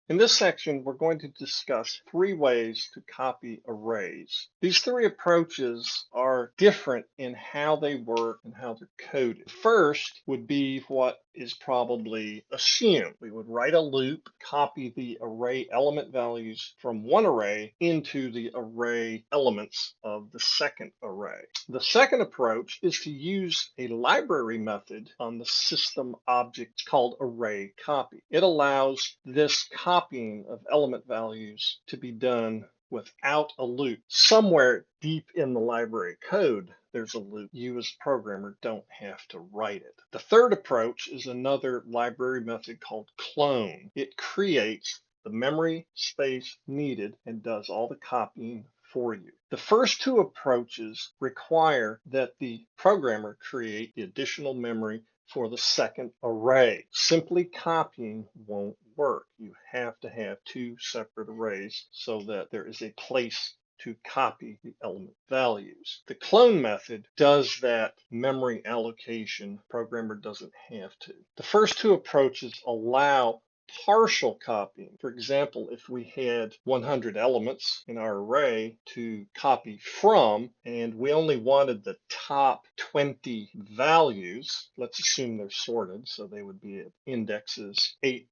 In this section, we're going to discuss three ways to copy arrays. These three approaches are different in how they work and how they're coded. First would be what is probably assumed. We would write a loop, copy the array element values from one array into the array elements of the second array. The second approach is to use a library method on the system object called array copy. It allows this copying of element values to be done without a loop. Somewhere deep in the library code, there's a loop. You as a programmer don't have to write it. The third approach is another library method called clone. It creates the memory space needed and does all the copying for you. The first two approaches require that the programmer create the additional memory for the second array. Simply copying won't work. You have to have two separate arrays so that there is a place to copy the element values. The clone method does that memory allocation. Programmer doesn't have to. The first two approaches allow partial copying. For example, if we had 100 elements in our array to copy from, and we only wanted the top 20 values, let's assume they're sorted, so they would be at indexes 80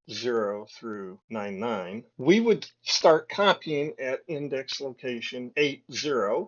through 99, we would start copying at index location 80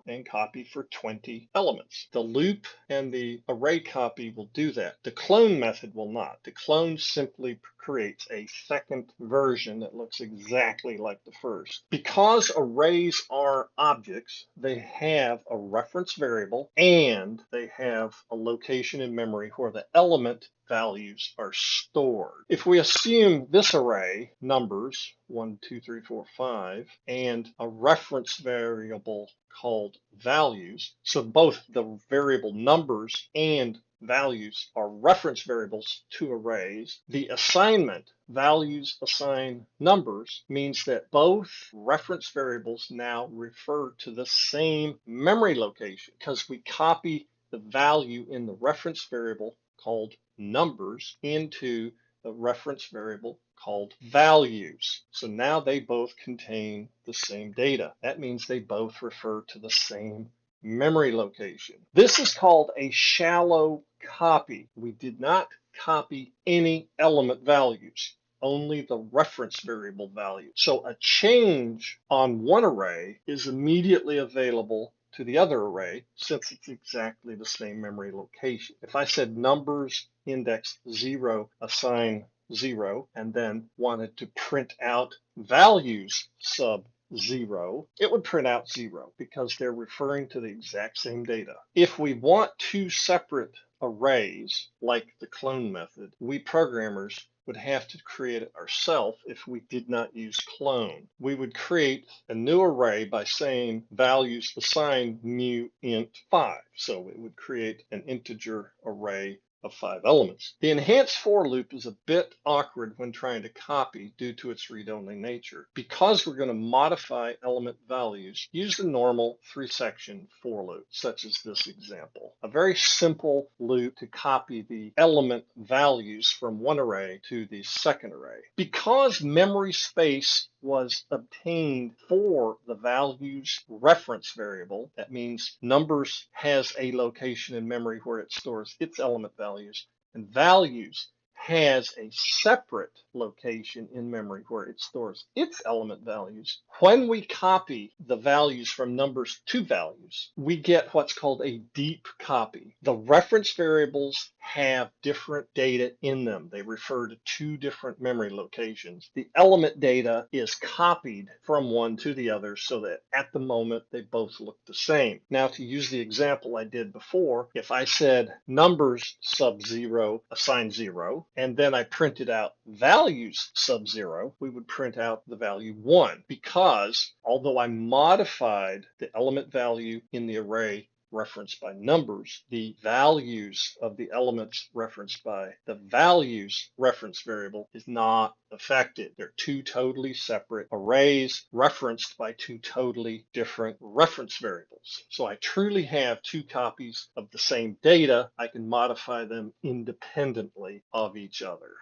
and copy for 20 elements. The loop and the array copy will do that. The clone method will not. The clone simply creates a second version that looks exactly like the first. Because arrays are objects, they have a reference variable and they have a location in memory where the element values are stored. If we assume this array, numbers, 1, 2, 3, 4, 5, and a reference variable called values, so both the variable numbers and values are reference variables to arrays. The assignment, values assign numbers, means that both reference variables now refer to the same memory location because we copy the value in the reference variable called numbers into the reference variable called values. So now they both contain the same data. That means they both refer to the same memory location. This is called a shallow copy. We did not copy any element values, only the reference variable value. So a change on one array is immediately available to the other array since it's exactly the same memory location. If I said numbers index 0 assign 0 and then wanted to print out values sub 0, it would print out 0 because they're referring to the exact same data. If we want two separate arrays, like the clone method, we programmers would have to create it ourselves if we did not use clone. We would create a new array by saying values assign mu int 5. So it would create an integer array of 5 elements. The enhanced for loop is a bit awkward when trying to copy due to its read-only nature. Because we're going to modify element values, use the normal 3-section for loop, such as this example. A very simple loop to copy the element values from one array to the second array. Because memory space was obtained for the values reference variable, that means numbers has a location in memory where it stores its element values, and values has a separate location in memory where it stores its element values. When we copy the values from numbers to values, we get what's called a deep copy. The reference variables have different data in them. They refer to two different memory locations. The element data is copied from one to the other so that at the moment they both look the same. Now, to use the example I did before, if I said numbers sub 0 assign 0, and then I printed out values sub 0, we would print out the value 1 because although I modified the element value in the array referenced by numbers, the values of the elements referenced by the values reference variable is not affected. They're two totally separate arrays referenced by two totally different reference variables. So I truly have two copies of the same data. I can modify them independently of each other.